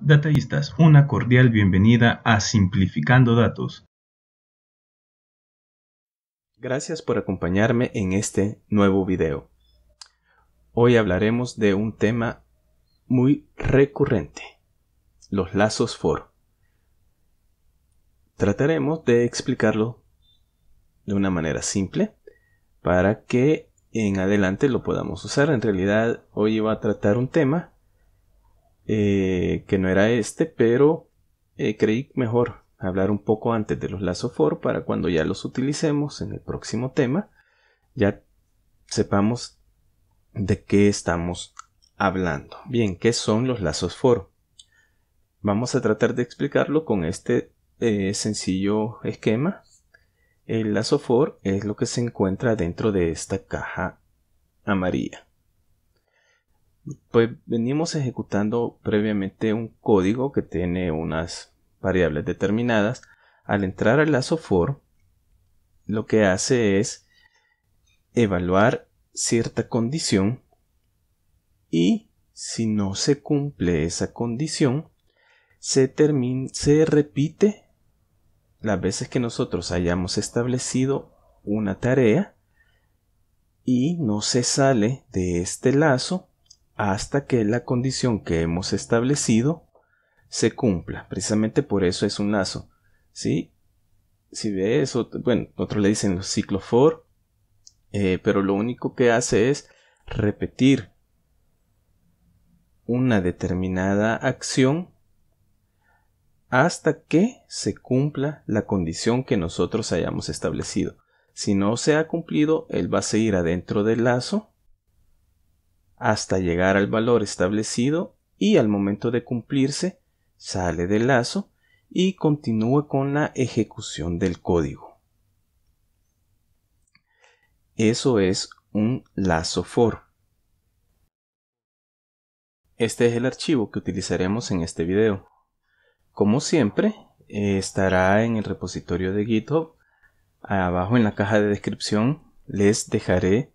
Datallistas, una cordial bienvenida a Simplificando Datos. Gracias por acompañarme en este nuevo video. Hoy hablaremos de un tema muy recurrente, los lazos for. Trataremos de explicarlo de una manera simple para que en adelante lo podamos usar. En realidad hoy iba a tratar un tema que no era este, pero creí mejor hablar un poco antes de los lazos for para cuando ya los utilicemos en el próximo tema ya sepamos de qué estamos hablando. Bien, ¿qué son los lazos for? Vamos a tratar de explicarlo con este sencillo esquema. El lazo for es lo que se encuentra dentro de esta caja amarilla. Pues venimos ejecutando previamente un código que tiene unas variables determinadas. Al entrar al lazo for, lo que hace es evaluar cierta condición y si no se cumple esa condición, se repite las veces que nosotros hayamos establecido una tarea y no se sale de este lazo hasta que la condición que hemos establecido se cumpla. Precisamente por eso es un lazo, ¿sí? Si ve eso, bueno, otros le dicen los ciclos for, pero lo único que hace es repetir una determinada acción hasta que se cumpla la condición que nosotros hayamos establecido. Si no se ha cumplido, él va a seguir adentro del lazo hasta llegar al valor establecido y al momento de cumplirse sale del lazo y continúa con la ejecución del código. Eso es un lazo for. Este es el archivo que utilizaremos en este video. Como siempre, estará en el repositorio de GitHub. Abajo en la caja de descripción les dejaré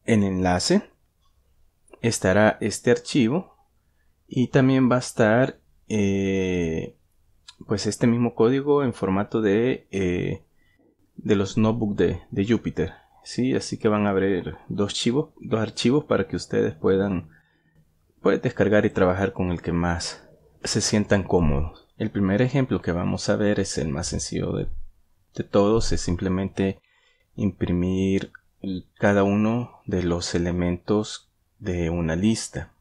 el enlace. Estará este archivo y también va a estar pues este mismo código en formato de los notebooks de Jupyter. ¿Sí? Así que van a haber dos archivos para que ustedes puedan descargar y trabajar con el que más se sientan cómodos. El primer ejemplo que vamos a ver es el más sencillo de todos. Es simplemente imprimir cada uno de los elementos de una lista.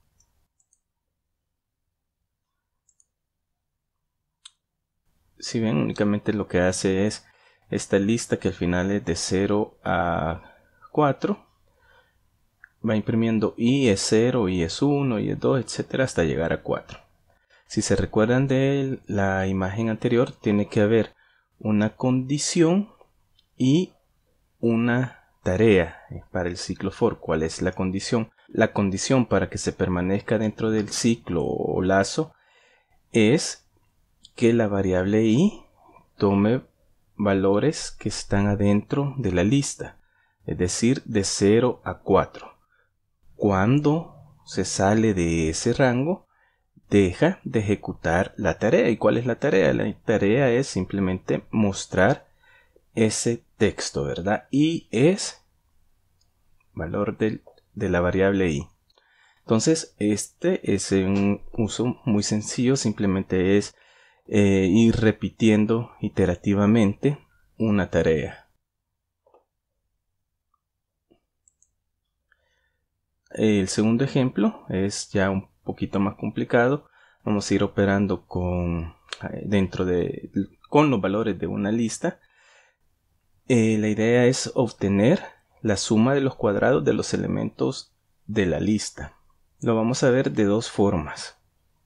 Si ven, únicamente lo que hace es esta lista que al final es de 0 a 4. Va imprimiendo y es 0, y es 1, y es 2, etcétera, hasta llegar a 4. Si se recuerdan de la imagen anterior, tiene que haber una condición y una tarea para el ciclo for. ¿Cuál es la condición? La condición para que se permanezca dentro del ciclo o lazo es que la variable i tome valores que están adentro de la lista, es decir, de 0 a 4. Cuando se sale de ese rango, deja de ejecutar la tarea. ¿Y cuál es la tarea? La tarea es simplemente mostrar ese texto, ¿verdad? Y es valor de la variable i. Entonces, este es un uso muy sencillo. Simplemente es ir repitiendo iterativamente una tarea. El segundo ejemplo es ya un poquito más complicado. Vamos a ir operando con los valores de una lista. La idea es obtener la suma de los cuadrados de los elementos de la lista. Lo vamos a ver de dos formas.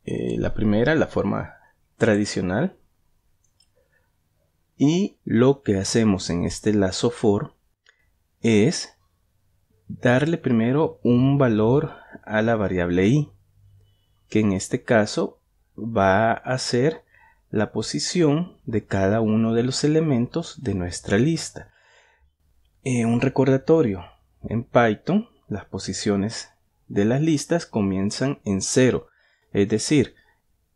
La primera, la forma tradicional. Y lo que hacemos en este lazo for es darle primero un valor a la variable i, que en este caso va a ser la posición de cada uno de los elementos de nuestra lista. Un recordatorio: en Python las posiciones de las listas comienzan en 0, es decir,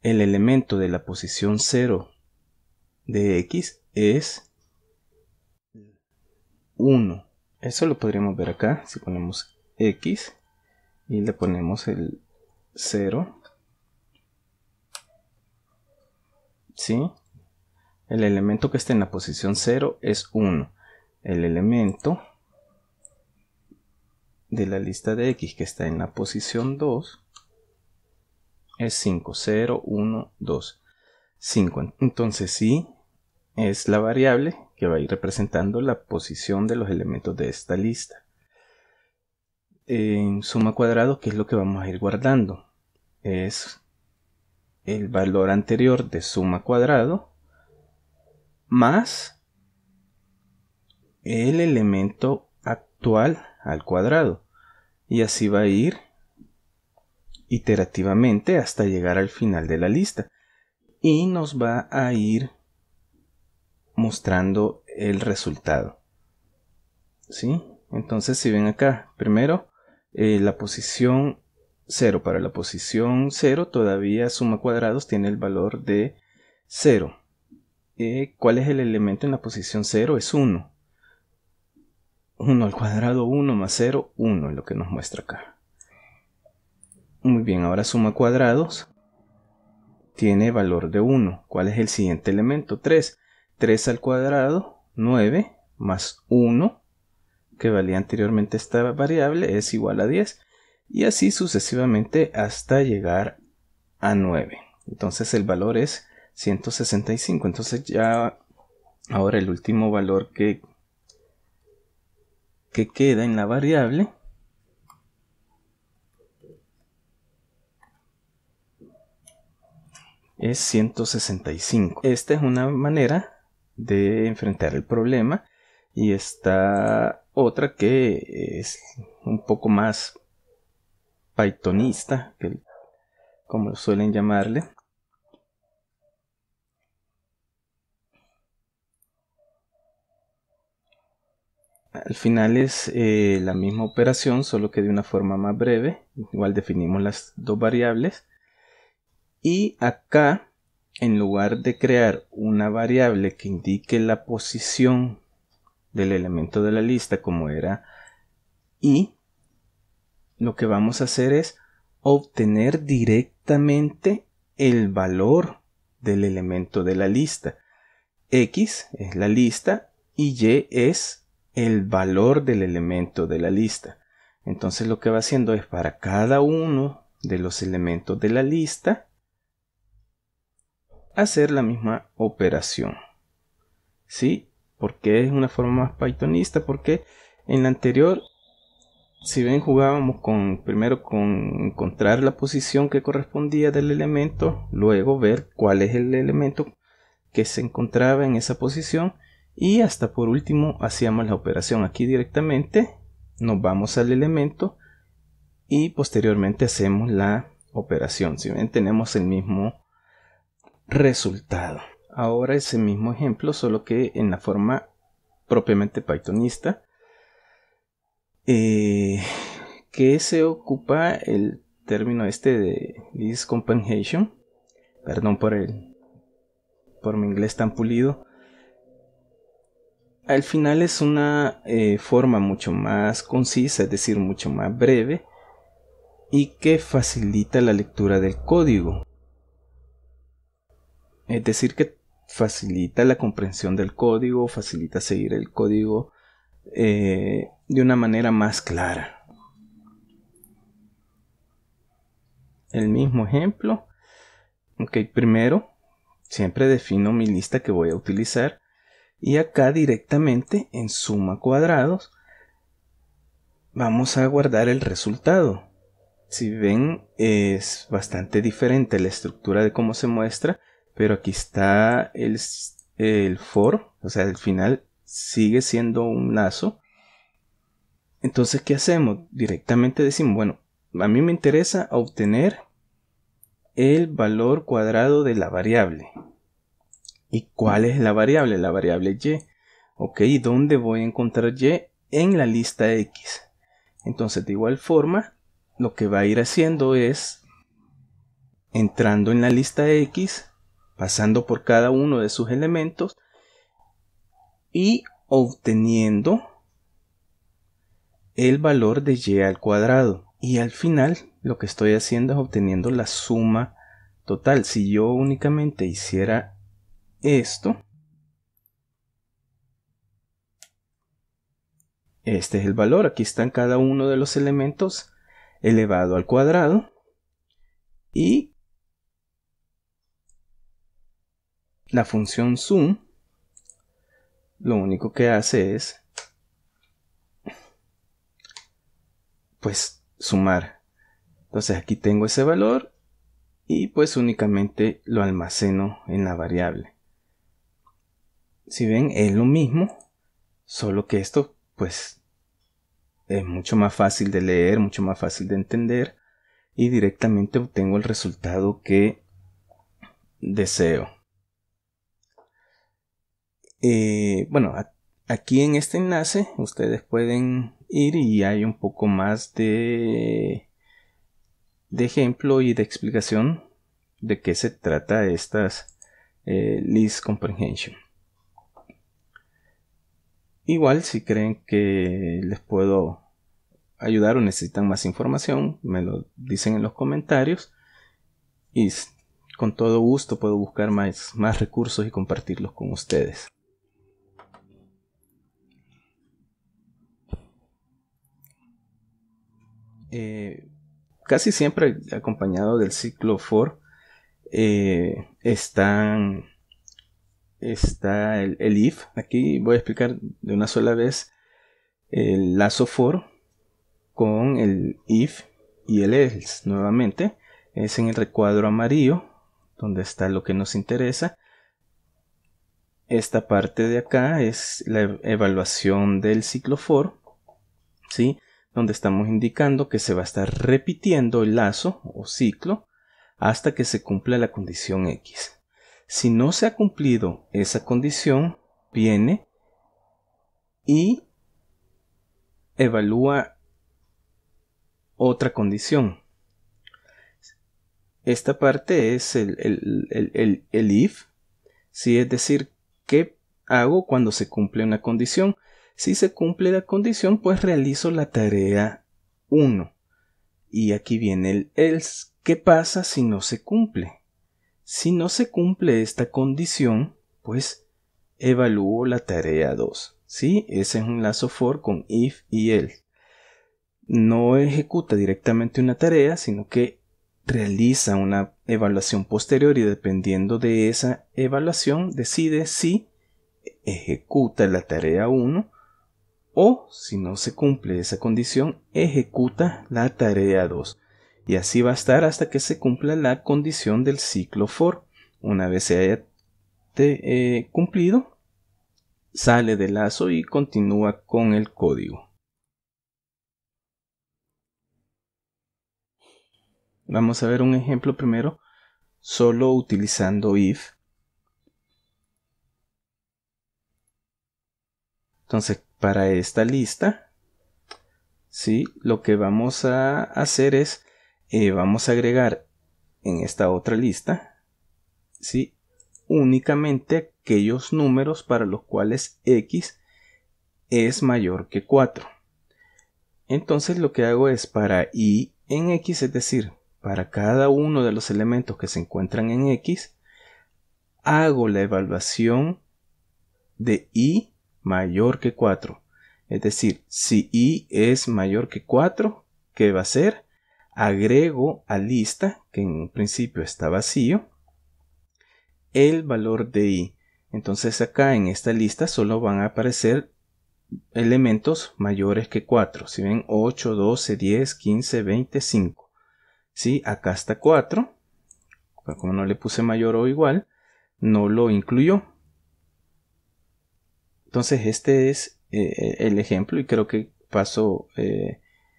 el elemento de la posición 0 de X es 1. Eso lo podríamos ver acá si ponemos X y le ponemos el 0. ¿Sí? El elemento que está en la posición 0 es 1. El elemento de la lista de X que está en la posición 2 es 5. 0, 1, 2. 5. Entonces sí, es la variable que va a ir representando la posición de los elementos de esta lista. En suma cuadrado, ¿qué es lo que vamos a ir guardando? Es el valor anterior de suma cuadrado más el elemento actual al cuadrado. Y así va a ir iterativamente hasta llegar al final de la lista. Y nos va a ir mostrando el resultado. ¿Sí? Entonces si ven acá, primero la posición 0. Para la posición 0 todavía suma cuadrados tiene el valor de 0. ¿Cuál es el elemento en la posición 0? Es 1. 1 al cuadrado, 1 más 0, 1 es lo que nos muestra acá. Muy bien, ahora suma cuadrados tiene valor de 1. ¿Cuál es el siguiente elemento? 3. 3 al cuadrado, 9, más 1, que valía anteriormente esta variable, es igual a 10. Y así sucesivamente hasta llegar a 9. Entonces el valor es 165. Entonces ya ahora el último valor que queda en la variable es 165. Esta es una manera de enfrentar el problema, y esta otra que es un poco más pythonista, como suelen llamarle. Al final es la misma operación, solo que de una forma más breve. Igual definimos las dos variables. Y acá, en lugar de crear una variable que indique la posición del elemento de la lista como era y, lo que vamos a hacer es obtener directamente el valor del elemento de la lista. X es la lista y Y es el valor del elemento de la lista. Entonces lo que va haciendo es para cada uno de los elementos de la lista hacer la misma operación. ¿Sí? ¿Por qué es una forma más pythonista? Porque en la anterior, si ven, jugábamos primero con encontrar la posición que correspondía del elemento, luego ver cuál es el elemento que se encontraba en esa posición, y hasta por último hacíamos la operación. Aquí directamente nos vamos al elemento y posteriormente hacemos la operación. Si ven, tenemos el mismo resultado. Ahora ese mismo ejemplo, solo que en la forma propiamente pythonista, que se ocupa el término este de least compensation. Perdón por mi inglés tan pulido. Al final es una forma mucho más concisa, es decir, mucho más breve, y que facilita la lectura del código. Es decir, que facilita la comprensión del código, facilita seguir el código de una manera más clara. El mismo ejemplo. Ok, primero siempre defino mi lista que voy a utilizar, y acá directamente en suma cuadrados vamos a guardar el resultado. Si ven, es bastante diferente la estructura de cómo se muestra, pero aquí está el for, o sea, al final sigue siendo un lazo. Entonces, ¿qué hacemos? Directamente decimos, bueno, a mí me interesa obtener el valor cuadrado de la variable. ¿Y cuál es la variable? La variable y. Ok, ¿dónde voy a encontrar y? En la lista X. Entonces, de igual forma, lo que va a ir haciendo es entrando en la lista X, pasando por cada uno de sus elementos y obteniendo el valor de y al cuadrado. Y al final lo que estoy haciendo es obteniendo la suma total. Si yo únicamente hiciera esto, este es el valor. Aquí están cada uno de los elementos elevado al cuadrado. Y la función sum lo único que hace es pues sumar. Entonces aquí tengo ese valor y pues únicamente lo almaceno en la variable. Si ven, es lo mismo, solo que esto pues es mucho más fácil de leer, mucho más fácil de entender y directamente obtengo el resultado que deseo. Bueno, aquí en este enlace ustedes pueden ir y hay un poco más de ejemplo y de explicación de qué se trata estas list comprehension. Igual si creen que les puedo ayudar o necesitan más información, me lo dicen en los comentarios y con todo gusto puedo buscar más recursos y compartirlos con ustedes. Casi siempre acompañado del ciclo for está el if. Aquí voy a explicar de una sola vez el lazo for con el if y el else. Nuevamente es en el recuadro amarillo donde está lo que nos interesa. Esta parte de acá es la evaluación del ciclo for, ¿sí? Donde estamos indicando que se va a estar repitiendo el lazo o ciclo hasta que se cumpla la condición X. Si no se ha cumplido esa condición, viene y evalúa otra condición. Esta parte es el if, ¿sí? Es decir, ¿qué hago cuando se cumple una condición? Si se cumple la condición, pues realizo la tarea 1. Y aquí viene el else. ¿Qué pasa si no se cumple? Si no se cumple esta condición, pues evalúo la tarea 2. ¿Sí? Ese es un lazo for con if y else. No ejecuta directamente una tarea, sino que realiza una evaluación posterior y dependiendo de esa evaluación decide si ejecuta la tarea 1 o si no se cumple esa condición ejecuta la tarea 2 y así va a estar hasta que se cumpla la condición del ciclo for. Una vez se haya cumplido, sale del lazo y continúa con el código. Vamos a ver un ejemplo primero solo utilizando if. Entonces para esta lista, ¿sí? Lo que vamos a hacer es vamos a agregar en esta otra lista, ¿sí? Únicamente aquellos números para los cuales x es mayor que 4. Entonces lo que hago es para i en x, es decir, para cada uno de los elementos que se encuentran en x, hago la evaluación de i mayor que 4. Es decir, si i es mayor que 4, ¿qué va a hacer? Agrego a lista, que en principio está vacío, el valor de i. Entonces acá en esta lista solo van a aparecer elementos mayores que 4. Si ven 8, 12, 10, 15, 20, 5. ¿Sí? Acá está 4. Como no le puse mayor o igual, no lo incluyó. Entonces este es el ejemplo y creo que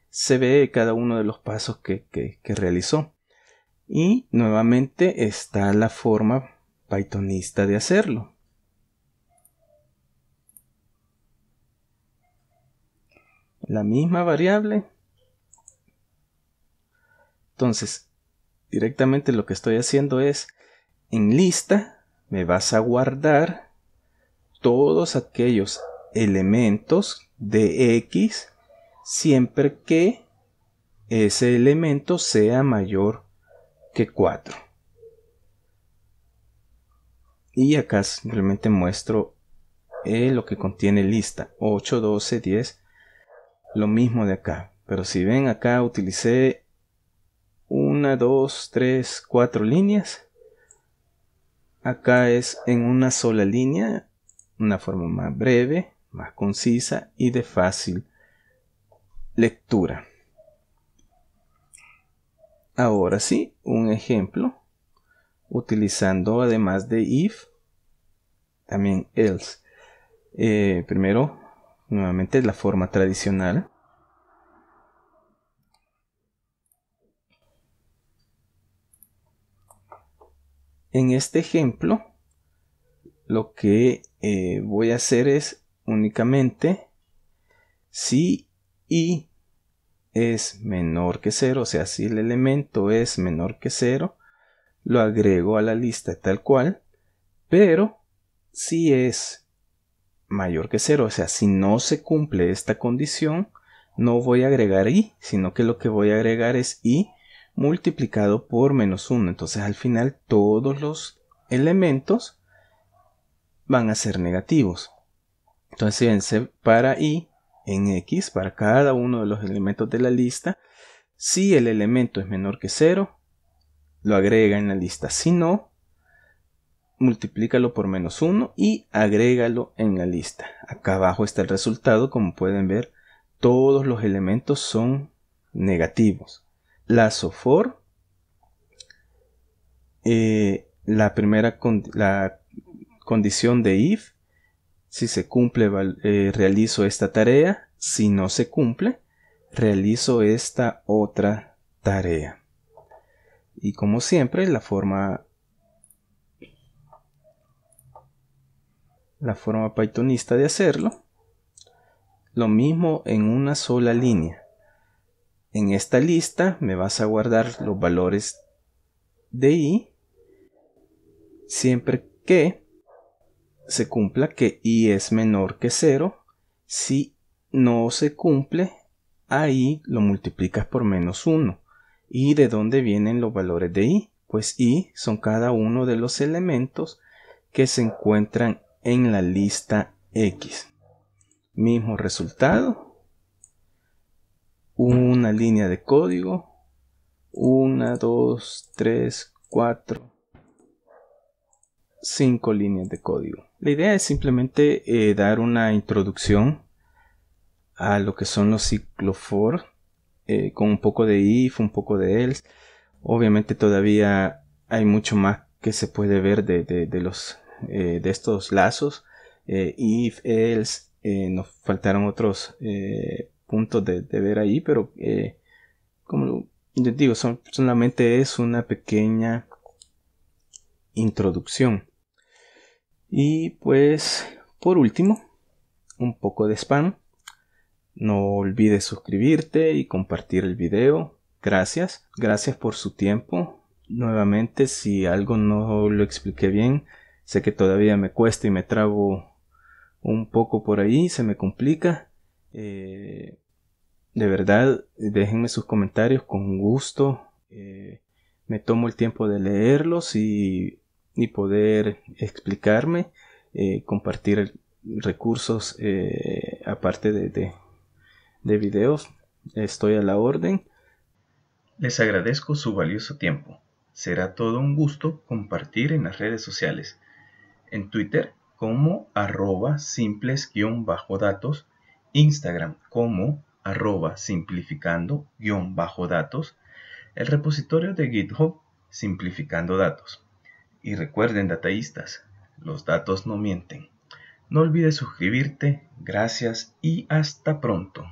se ve cada uno de los pasos que realizó. Y nuevamente está la forma pythonista de hacerlo. La misma variable. Entonces, directamente lo que estoy haciendo es, en lista, me vas a guardar todos aquellos elementos de X siempre que ese elemento sea mayor que 4. Y acá simplemente muestro lo que contiene lista 8, 12, 10, lo mismo de acá. Pero si ven, acá utilicé 1, 2, 3, 4 líneas. Acá es en una sola línea, una forma más breve, más concisa y de fácil lectura. Ahora sí, un ejemplo utilizando además de if, también else. Primero, nuevamente la forma tradicional. En este ejemplo, lo que voy a hacer es únicamente si i es menor que 0, o sea, si el elemento es menor que 0, lo agrego a la lista tal cual, pero si es mayor que 0, o sea, si no se cumple esta condición, no voy a agregar i, sino que lo que voy a agregar es i multiplicado por menos 1. Entonces al final todos los elementos van a ser negativos. Entonces fíjense, para i en x, para cada uno de los elementos de la lista, si el elemento es menor que 0, lo agrega en la lista. Si no, multiplícalo por menos 1 y agrégalo en la lista. Acá abajo está el resultado. Como pueden ver, todos los elementos son negativos. Lazo for, la condición de if, si se cumple realizo esta tarea, si no se cumple realizo esta otra tarea. Y como siempre, la forma pythonista de hacerlo, lo mismo en una sola línea. En esta lista me vas a guardar los valores de i siempre que se cumpla que i es menor que 0. Si no se cumple, ahí lo multiplicas por menos 1. ¿Y de dónde vienen los valores de i? Pues i son cada uno de los elementos que se encuentran en la lista X. Mismo resultado. Una línea de código. 1, 2, 3, 4, 5 líneas de código. La idea es simplemente dar una introducción a lo que son los ciclos for, con un poco de if, un poco de else. Obviamente todavía hay mucho más que se puede ver de estos lazos. If, else, nos faltaron otros puntos de ver ahí, pero como les digo, solamente es una pequeña introducción. Y pues por último, un poco de spam. No olvides suscribirte y compartir el video. Gracias por su tiempo. Nuevamente, si algo no lo expliqué bien, sé que todavía me cuesta y me trabo un poco por ahí, se me complica. De verdad, déjenme sus comentarios con gusto. Me tomo el tiempo de leerlos y poder explicarme, compartir recursos aparte de videos. Estoy a la orden. Les agradezco su valioso tiempo. Será todo un gusto compartir en las redes sociales. En Twitter como @simples_datos, Instagram como @simplificando_datos, el repositorio de GitHub Simplificando Datos. Y recuerden, dataístas, los datos no mienten. No olvides suscribirte. Gracias y hasta pronto.